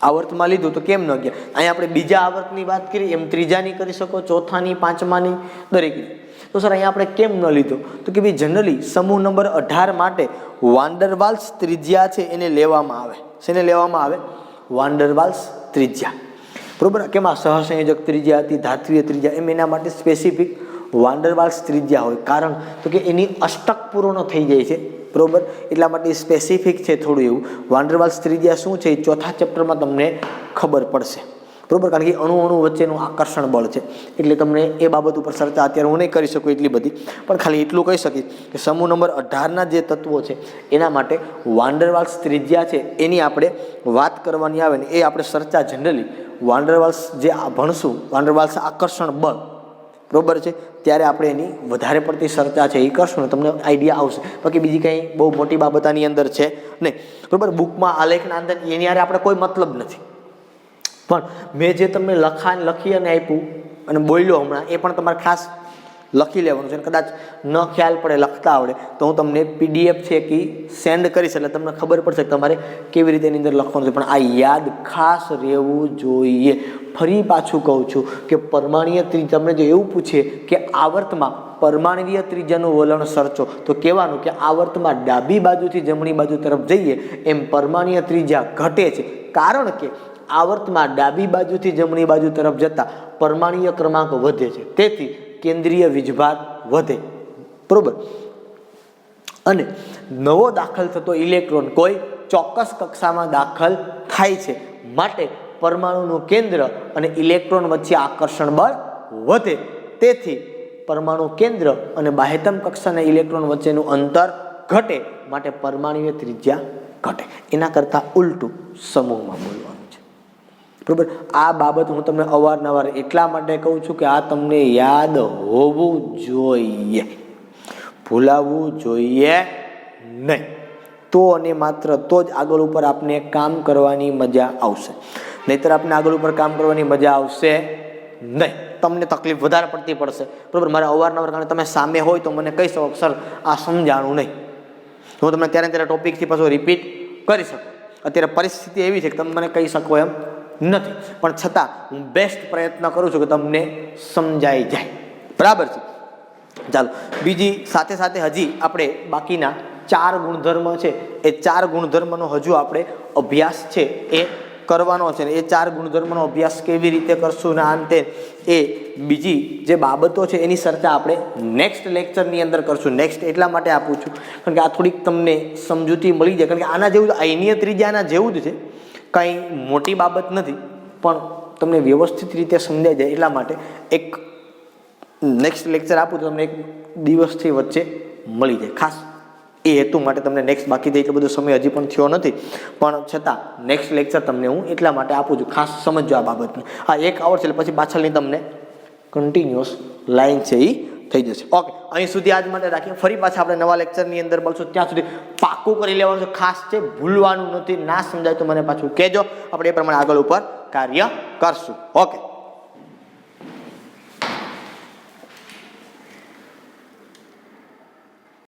Speaker 1: આવર્તમાં લીધું તો કેમ ન ગયા? અહીંયા આપણે બીજા આવર્તની વાત કરી, એમ ત્રીજાની કરી શકો, ચોથાની, પાંચમાની, દરેકની. તો સર અહીંયા આપણે કેમ ન લીધું? તો કે ભાઈ જનરલી સમૂહ નંબર 18 માટે વાન ડર વાલ્સ ત્રિજ્યા છે એને લેવામાં આવે. શેને લેવામાં આવે? વાન ડર વાલ્સ ત્રિજ્યા. બરોબર, કેમાં સહસંયોજક ત્રિજ્યા હતી, ધાત્વીય ત્રિજ્યા, એમ એના માટે સ્પેસિફિક વાન ડર વાલ્સ ત્રિજ્યા હોય. કારણ તો કે એની અષ્ટક પૂર્ણ થઈ જાય છે, બરોબર, એટલા માટે સ્પેસિફિક છે થોડું એવું. વાન ડર વાલ્સ ત્રિજ્યા શું છે એ ચોથા ચેપ્ટરમાં તમને ખબર પડશે, બરોબર, કારણ કે અણુ વચ્ચેનું આકર્ષણ બળ છે. એટલે તમને એ બાબત ઉપર ચર્ચા અત્યારે હું નહીં કરી શકું એટલી બધી, પણ ખાલી એટલું કહી શકીશ કે સમૂહ નંબર 18ના જે તત્વો છે એના માટે વાન ડર વાલ્સ ત્રિજ્યા છે એની આપણે વાત કરવાની આવે ને એ આપણે ચર્ચા જનરલી વાન ડર વાલ્સ જે ભણશું, વાન ડર વાલ્સ આકર્ષણ બળ, બરોબર છે, ત્યારે આપણે એની વધારે પડતી ચર્ચા છે એ કરશું ને તમને આઈડિયા આવશે. બાકી બીજી કંઈ બહુ મોટી બાબત આની અંદર છે નહીં, બરોબર. બુકમાં આલેખના અંદર એની હારે આપણે કોઈ મતલબ નથી, પણ મેં જે તમને લખી અને આપ્યું અને બોલ્યો હમણાં એ પણ તમારે ખાસ લખી લેવાનું છે. કદાચ ન ખ્યાલ પડે, લખતા આવડે તો હું તમને PDF છે કે સેન્ડ કરીશ, એટલે તમને ખબર પડશે કે તમારે કેવી રીતે એની અંદર લખવાનું છે. પણ આ યાદ ખાસ રહેવું જોઈએ. ફરી પાછું કહું છું કે પરમાણ્વીય ત્રિજ્યા, તમને જો એવું પૂછે કે આવર્તમાં પરમાણ્વીય ત્રિજ્યાનું વલણ સર્ચો, તો કહેવાનું કે આવર્તમાં ડાબી બાજુથી જમણી બાજુ તરફ જઈએ એમ પરમાણ્વીય ત્રિજ્યા ઘટે છે, કારણ કે આવર્તમાં ડાબી બાજુથી જમણી બાજુ તરફ જતા પરમાણ્વીય ક્રમાંક વધે છે, તેથી કેન્દ્રીય વીજભાર વધે, બરોબર. અને નવો દાખલ થતો ઇલેક્ટ્રોન કોઈ ચોક્કસ કક્ષામાં દાખલ થાય છે, માટે પરમાણુનું કેન્દ્ર અને ઇલેક્ટ્રોન વચ્ચે આકર્ષણ બળ વધે, તેથી પરમાણુ કેન્દ્ર અને બાહ્યતમ કક્ષાના ઇલેક્ટ્રોન વચ્ચેનું અંતર ઘટે, માટે પરમાણુય ત્રિજ્યા ઘટે. એના કરતાં ઉલટું સમૂહમાં બોલવાનું છે, બરોબર. આ બાબત હું તમને અવારનવાર એટલા માટે કહું છું કે આ તમને યાદ હોવું જોઈએ, ભૂલાવવું જોઈએ નહીં. તો અને માત્ર તો જ આગળ ઉપર આપને કામ કરવાની મજા આવશે, નહીતર આપને આગળ ઉપર કામ કરવાની મજા આવશે નહીં. તમને તકલીફ વધારે પડતી પડશે, બરોબર. મારે અવારનવાર, કારણ તમે સામે હોય તો મને કહી શકો સર આ સમજાણું નહીં, હું તમને ત્યારે ટોપિકથી પાછો રિપીટ કરી શકું. અત્યારે પરિસ્થિતિ એવી છે કે તમે મને કહી શકો એમ નથી, પણ છતાં હું બેસ્ટ પ્રયત્ન કરું છું કે તમને સમજાઈ જાય, બરાબર છે. ચાલો, બીજી સાથે સાથે હજી આપણે બાકીના 4 ગુણધર્મ છે એ 4 ગુણધર્મનો હજુ આપણે અભ્યાસ છે એ કરવાનો છે. એ 4 ગુણધર્મનો અભ્યાસ કેવી રીતે કરશું ને અંતે એ બીજી જે બાબતો છે એની ચર્ચા આપણે નેક્સ્ટ લેક્ચરની અંદર કરશું. નેક્સ્ટ એટલા માટે આપું છું કારણ કે આ થોડીક તમને સમજૂતી મળી જાય, કારણ કે આના જેવું આયનીય ત્રિજ્યાના જેવું જ છે, કંઈ મોટી બાબત નથી, પણ તમને વ્યવસ્થિત રીતે સમજાઈ જાય એટલા માટે એક નેક્સ્ટ લેક્ચર આપું તો તમને એક દિવસથી વચ્ચે મળી જાય. ખાસ એ હેતુ માટે તમને નેક્સ્ટ બાકી એટલો બધો સમય હજી પણ થયો નથી, પણ છતાં નેક્સ્ટ લેક્ચર તમને હું એટલા માટે આપું છું, ખાસ સમજો આ બાબતને. હા, 1 આવડશે એટલે પછી પાછળની તમને કન્ટિન્યુઅસ લાઈન છે એ થઈ જશે. ઓકે, અહીં સુધી આજ માટે રાખીએ. ફરી પાછા આપણે નવા લેક્ચરની અંદર મળશું. ત્યાં સુધી પાકું કરી લેવાનું છે, ખાસ છે, ભૂલવાનું નથી. ના સમજાય તો મને પાછું કહેજો, આપણે એ પ્રમાણે આગળ ઉપર કાર્ય કરશું. ઓકે.